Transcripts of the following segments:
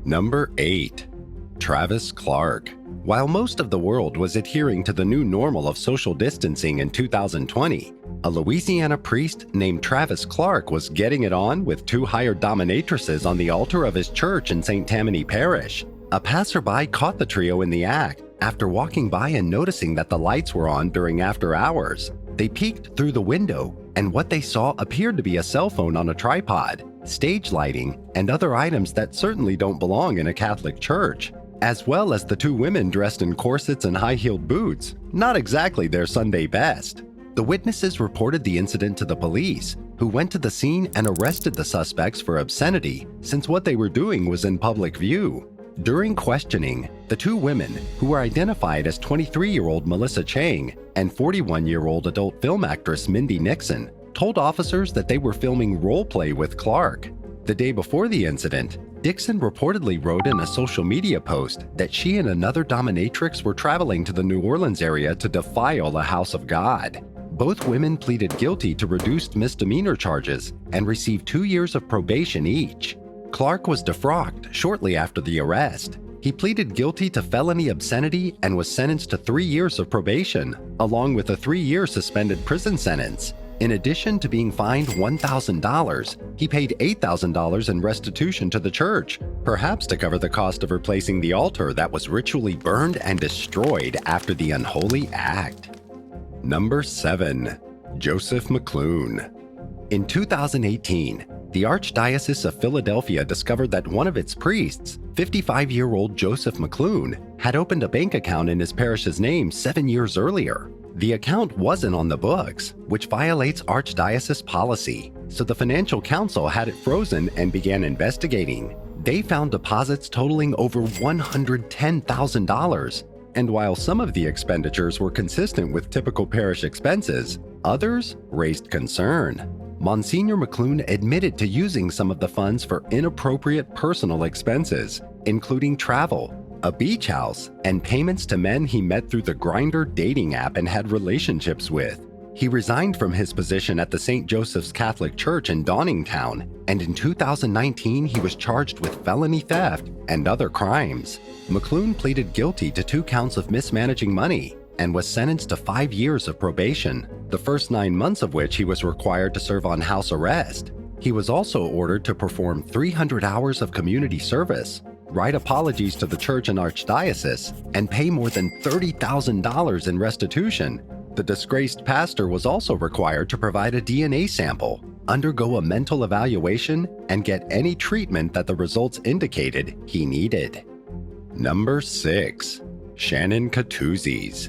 Number 8. Travis Clark. While most of the world was adhering to the new normal of social distancing in 2020, a Louisiana priest named Travis Clark was getting it on with two hired dominatrices on the altar of his church in St. Tammany Parish. A passerby caught the trio in the act after walking by and noticing that the lights were on during after hours. They peeked through the window, and what they saw appeared to be a cell phone on a tripod, stage lighting, and other items that certainly don't belong in a Catholic church, as well as the two women dressed in corsets and high-heeled boots, not exactly their Sunday best. The witnesses reported the incident to the police, who went to the scene and arrested the suspects for obscenity, since what they were doing was in public view. During questioning, the two women, who were identified as 23-year-old Melissa Chang and 41-year-old adult film actress Mindy Nixon, told officers that they were filming role play with Clark. The day before the incident, Dixon reportedly wrote in a social media post that she and another dominatrix were traveling to the New Orleans area to defile a house of God. Both women pleaded guilty to reduced misdemeanor charges and received 2 years of probation each. Clark was defrocked shortly after the arrest. He pleaded guilty to felony obscenity and was sentenced to 3 years of probation, along with a 3-year suspended prison sentence. In addition to being fined $1,000, he paid $8,000 in restitution to the church, perhaps to cover the cost of replacing the altar that was ritually burned and destroyed after the unholy act. Number 7. Joseph Mcloone. In 2018, the Archdiocese of Philadelphia discovered that one of its priests, 55-year-old Joseph Mcloone, had opened a bank account in his parish's name 7 years earlier. The account wasn't on the books, which violates Archdiocese policy, so the Financial Council had it frozen and began investigating. They found deposits totaling over $110,000, and while some of the expenditures were consistent with typical parish expenses, others raised concern. Monsignor Mcloone admitted to using some of the funds for inappropriate personal expenses, including travel, a beach house, and payments to men he met through the Grindr dating app and had relationships with. He resigned from his position at the St. Joseph's Catholic Church in Downingtown, and in 2019 he was charged with felony theft and other crimes. Mcloone pleaded guilty to 2 counts of mismanaging money and was sentenced to 5 years of probation, the first 9 months of which he was required to serve on house arrest. He was also ordered to perform 300 hours of community service, write apologies to the church and archdiocese, and pay more than $30,000 in restitution. The disgraced pastor was also required to provide a DNA sample, undergo a mental evaluation, and get any treatment that the results indicated he needed. Number 6. Shannon Catuzzis.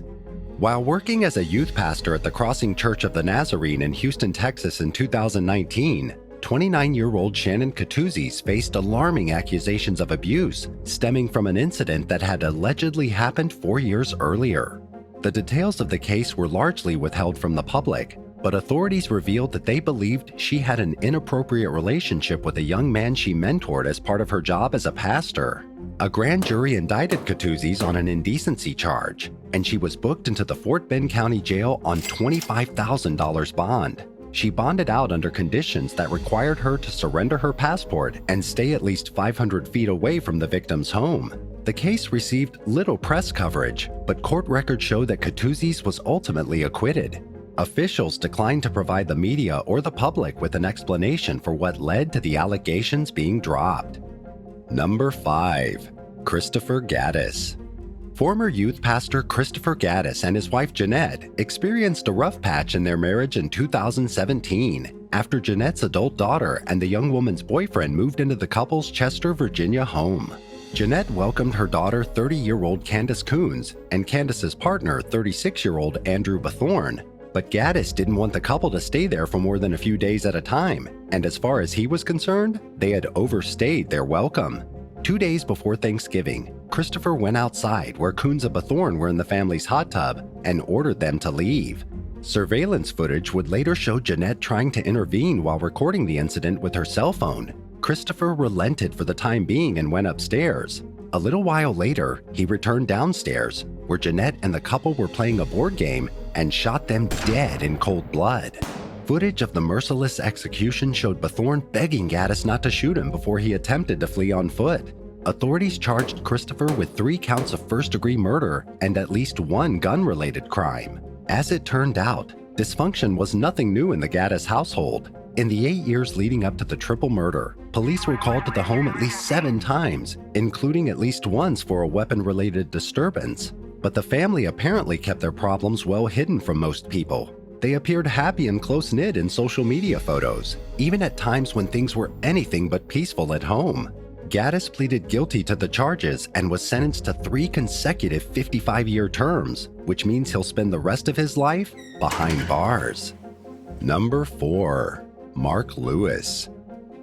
While working as a youth pastor at the Crossing Church of the Nazarene in Houston, Texas in 2019, 29-year-old Shannon Catuzzis faced alarming accusations of abuse stemming from an incident that had allegedly happened 4 years earlier. The details of the case were largely withheld from the public, but authorities revealed that they believed she had an inappropriate relationship with a young man she mentored as part of her job as a pastor. A grand jury indicted Catuzzis on an indecency charge, and she was booked into the Fort Bend County Jail on $25,000 bond. She bonded out under conditions that required her to surrender her passport and stay at least 500 feet away from the victim's home. The case received little press coverage, but court records show that Catuzzis was ultimately acquitted. Officials declined to provide the media or the public with an explanation for what led to the allegations being dropped. Number 5. Christopher Gaddis. Former youth pastor Christopher Gaddis and his wife Jeanette experienced a rough patch in their marriage in 2017 after Jeanette's adult daughter and the young woman's boyfriend moved into the couple's Chester, Virginia home. Jeanette welcomed her daughter 30-year-old Candace Coons and Candace's partner 36-year-old Andrew Bethorn, but Gaddis didn't want the couple to stay there for more than a few days at a time, and as far as he was concerned, they had overstayed their welcome. 2 days before Thanksgiving, Christopher went outside where Coons and Bethorn were in the family's hot tub and ordered them to leave. Surveillance footage would later show Jeanette trying to intervene while recording the incident with her cell phone. Christopher relented for the time being and went upstairs. A little while later, he returned downstairs, where Jeanette and the couple were playing a board game and shot them dead in cold blood. Footage of the merciless execution showed Bethorn begging Gaddis not to shoot him before he attempted to flee on foot. Authorities charged Christopher with 3 counts of first-degree murder and at least 1 gun-related crime. As it turned out, dysfunction was nothing new in the Gaddis household. In the 8 years leading up to the triple murder, police were called to the home at least 7 times, including at least once for a weapon-related disturbance. But the family apparently kept their problems well hidden from most people. They appeared happy and close-knit in social media photos, even at times when things were anything but peaceful at home. Gaddis pleaded guilty to the charges and was sentenced to 3 consecutive 55-year terms, which means he'll spend the rest of his life behind bars. Number 4. Mark Lewis.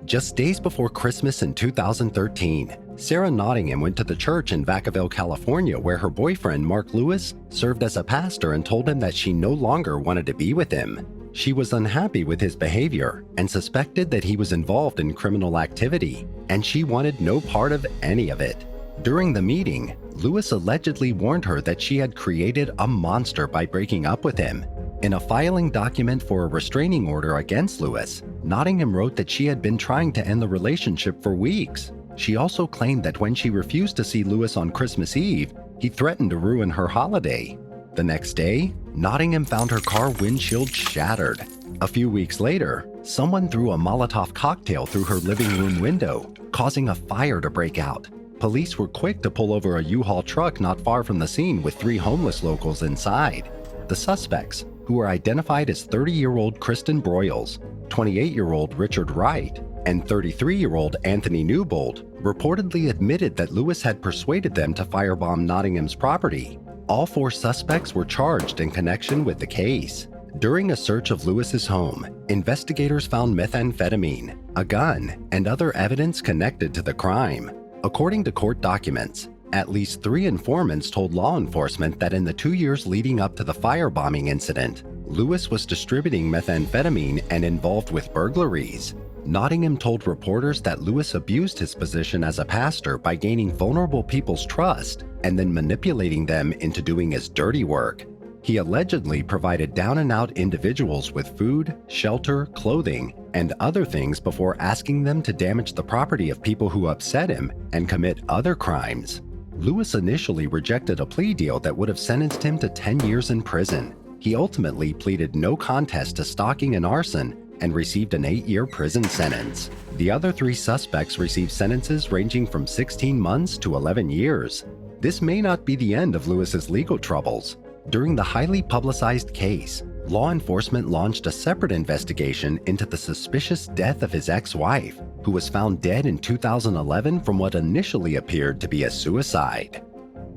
Just days before Christmas in 2013, Sarah Nottingham went to the church in Vacaville, California, where her boyfriend, Mark Lewis, served as a pastor and told him that she no longer wanted to be with him. She was unhappy with his behavior and suspected that he was involved in criminal activity, and she wanted no part of any of it. During the meeting, Lewis allegedly warned her that she had created a monster by breaking up with him. In a filing document for a restraining order against Lewis, Nottingham wrote that she had been trying to end the relationship for weeks. She also claimed that when she refused to see Lewis on Christmas Eve, he threatened to ruin her holiday. The next day, Nottingham found her car windshield shattered. A few weeks later, someone threw a Molotov cocktail through her living room window, causing a fire to break out. Police were quick to pull over a U-Haul truck not far from the scene with 3 homeless locals inside. The suspects, who were identified as 30-year-old Kristen Broyles, 28-year-old Richard Wright, and 33-year-old Anthony Newbold, reportedly admitted that Lewis had persuaded them to firebomb Nottingham's property. All 4 suspects were charged in connection with the case. During a search of Lewis's home, investigators found methamphetamine, a gun, and other evidence connected to the crime. According to court documents, at least 3 informants told law enforcement that in the 2 years leading up to the firebombing incident, Lewis was distributing methamphetamine and involved with burglaries. Nottingham told reporters that Lewis abused his position as a pastor by gaining vulnerable people's trust and then manipulating them into doing his dirty work. He allegedly provided down-and-out individuals with food, shelter, clothing, and other things before asking them to damage the property of people who upset him and commit other crimes. Lewis initially rejected a plea deal that would have sentenced him to 10 years in prison. He ultimately pleaded no contest to stalking and arson and received an 8-year prison sentence. The other 3 suspects received sentences ranging from 16 months to 11 years. This may not be the end of Lewis's legal troubles. During the highly publicized case, law enforcement launched a separate investigation into the suspicious death of his ex-wife, who was found dead in 2011 from what initially appeared to be a suicide.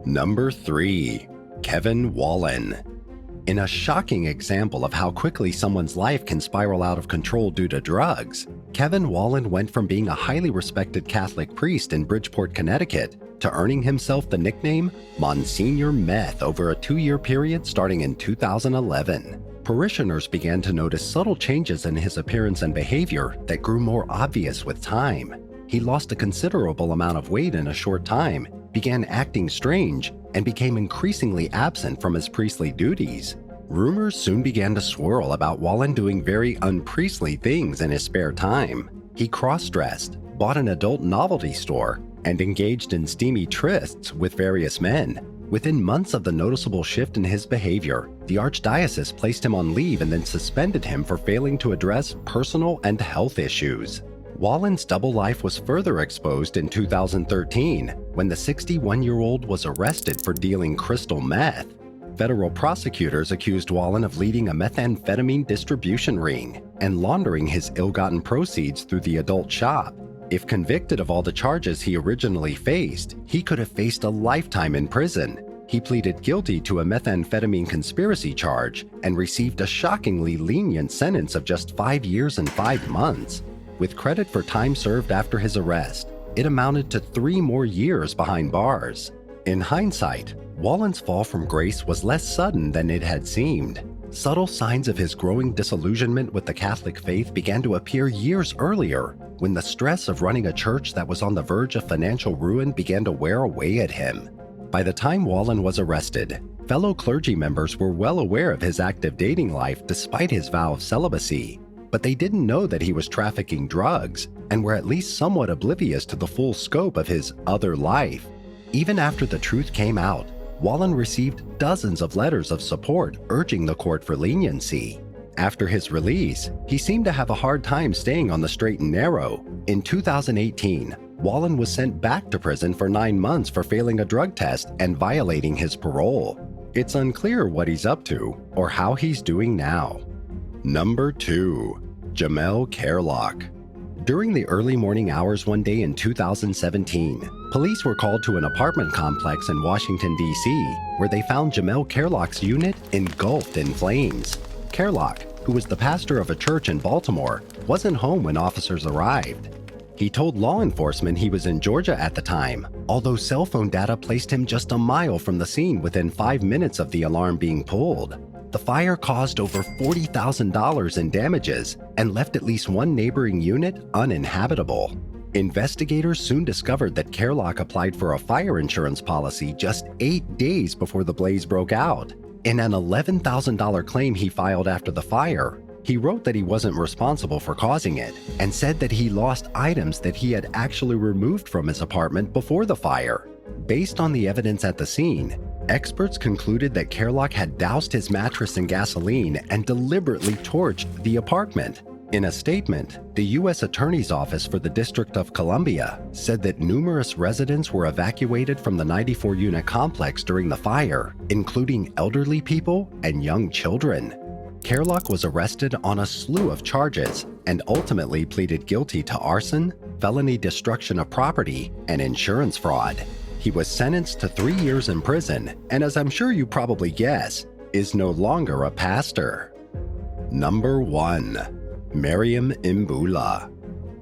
Number 3. Kevin Wallen. In a shocking example of how quickly someone's life can spiral out of control due to drugs, Kevin Wallen went from being a highly respected Catholic priest in Bridgeport, Connecticut, to earning himself the nickname Monsignor Meth over a 2-year period starting in 2011. Parishioners began to notice subtle changes in his appearance and behavior that grew more obvious with time. He lost a considerable amount of weight in a short time, began acting strange, and became increasingly absent from his priestly duties. Rumors soon began to swirl about Wallen doing very unpriestly things in his spare time. He cross-dressed, bought an adult novelty store, and engaged in steamy trysts with various men. Within months of the noticeable shift in his behavior, the Archdiocese placed him on leave and then suspended him for failing to address personal and health issues. Wallen's double life was further exposed in 2013 when the 61-year-old was arrested for dealing crystal meth. Federal prosecutors accused Wallen of leading a methamphetamine distribution ring and laundering his ill-gotten proceeds through the adult shop. If convicted of all the charges he originally faced, he could have faced a lifetime in prison. He pleaded guilty to a methamphetamine conspiracy charge and received a shockingly lenient sentence of just 5 years and 5 months. With credit for time served after his arrest, it amounted to 3 more years behind bars. In hindsight, Wallen's fall from grace was less sudden than it had seemed. Subtle signs of his growing disillusionment with the Catholic faith began to appear years earlier, when the stress of running a church that was on the verge of financial ruin began to wear away at him. By the time Wallen was arrested, fellow clergy members were well aware of his active dating life despite his vow of celibacy. but they didn't know that he was trafficking drugs and were at least somewhat oblivious to the full scope of his other life. Even after the truth came out, Wallen received dozens of letters of support urging the court for leniency. After his release, he seemed to have a hard time staying on the straight and narrow. In 2018, Wallen was sent back to prison for 9 months for failing a drug test and violating his parole. It's unclear what he's up to or how he's doing now. Number 2. Jamel Carlock. During the early morning hours one day in 2017, police were called to an apartment complex in Washington, D.C., where they found Jamel Carlock's unit engulfed in flames. Carlock, who was the pastor of a church in Baltimore, wasn't home when officers arrived. He told law enforcement he was in Georgia at the time, although cell phone data placed him just a mile from the scene within 5 minutes of the alarm being pulled. The fire caused over $40,000 in damages and left at least one neighboring unit uninhabitable. Investigators soon discovered that Carlock applied for a fire insurance policy just 8 days before the blaze broke out. In an $11,000 claim he filed after the fire, he wrote that he wasn't responsible for causing it and said that he lost items that he had actually removed from his apartment before the fire. Based on the evidence at the scene, experts concluded that Carlock had doused his mattress in gasoline and deliberately torched the apartment. In a statement, the U.S. Attorney's Office for the District of Columbia said that numerous residents were evacuated from the 94-unit complex during the fire, including elderly people and young children. Carlock was arrested on a slew of charges and ultimately pleaded guilty to arson, felony destruction of property, and insurance fraud. He was sentenced to 3 years in prison and, as I'm sure you probably guess, is no longer a pastor. Number 1. Miriam Imbula.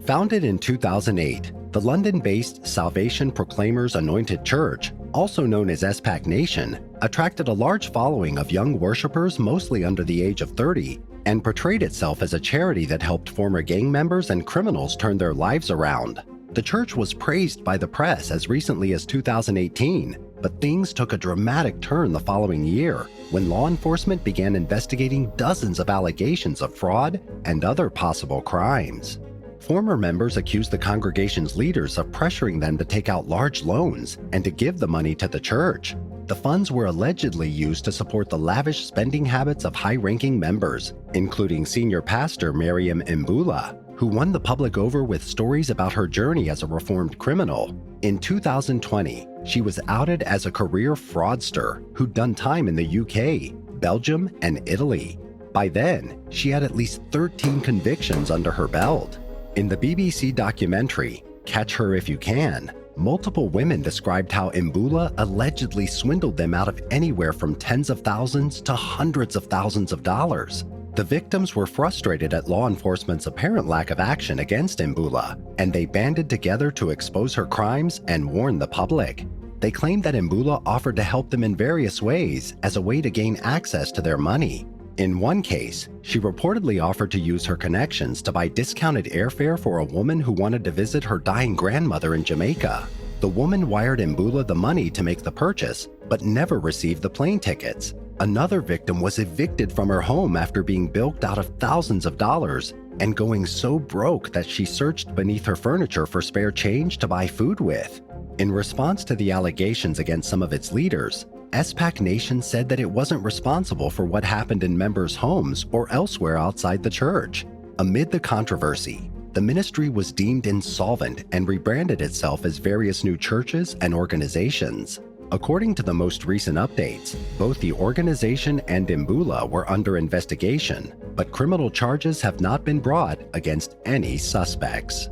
Founded in 2008, the London-based Salvation Proclaimers Anointed Church, also known as SPAC Nation, attracted a large following of young worshipers mostly under the age of 30 and portrayed itself as a charity that helped former gang members and criminals turn their lives around. The church was praised by the press as recently as 2018, but things took a dramatic turn the following year when law enforcement began investigating dozens of allegations of fraud and other possible crimes. Former members accused the congregation's leaders of pressuring them to take out large loans and to give the money to the church. The funds were allegedly used to support the lavish spending habits of high-ranking members, including senior pastor Miriam Imbula, who won the public over with stories about her journey as a reformed criminal. In 2020, she was outed as a career fraudster who'd done time in the UK, Belgium, and Italy. By then, she had at least 13 convictions under her belt. In the BBC documentary, Catch Her If You Can, multiple women described how Imbula allegedly swindled them out of anywhere from tens of thousands to hundreds of thousands of dollars. The victims were frustrated at law enforcement's apparent lack of action against Imbula, and they banded together to expose her crimes and warn the public. They claimed that Imbula offered to help them in various ways as a way to gain access to their money. In one case, she reportedly offered to use her connections to buy discounted airfare for a woman who wanted to visit her dying grandmother in Jamaica. The woman wired Imbula the money to make the purchase, but never received the plane tickets. Another victim was evicted from her home after being bilked out of thousands of dollars and going so broke that she searched beneath her furniture for spare change to buy food with. In response to the allegations against some of its leaders, SPAC Nation said that it wasn't responsible for what happened in members' homes or elsewhere outside the church. Amid the controversy, the ministry was deemed insolvent and rebranded itself as various new churches and organizations. According to the most recent updates, both the organization and Imbula were under investigation, but criminal charges have not been brought against any suspects.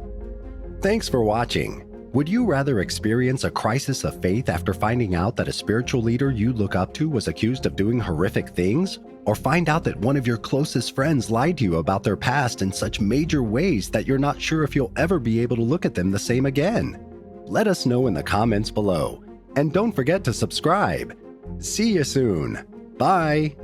Thanks for watching. Would you rather experience a crisis of faith after finding out that a spiritual leader you look up to was accused of doing horrific things? Or find out that one of your closest friends lied to you about their past in such major ways that you're not sure if you'll ever be able to look at them the same again? Let us know in the comments below. And don't forget to subscribe. See you soon. Bye.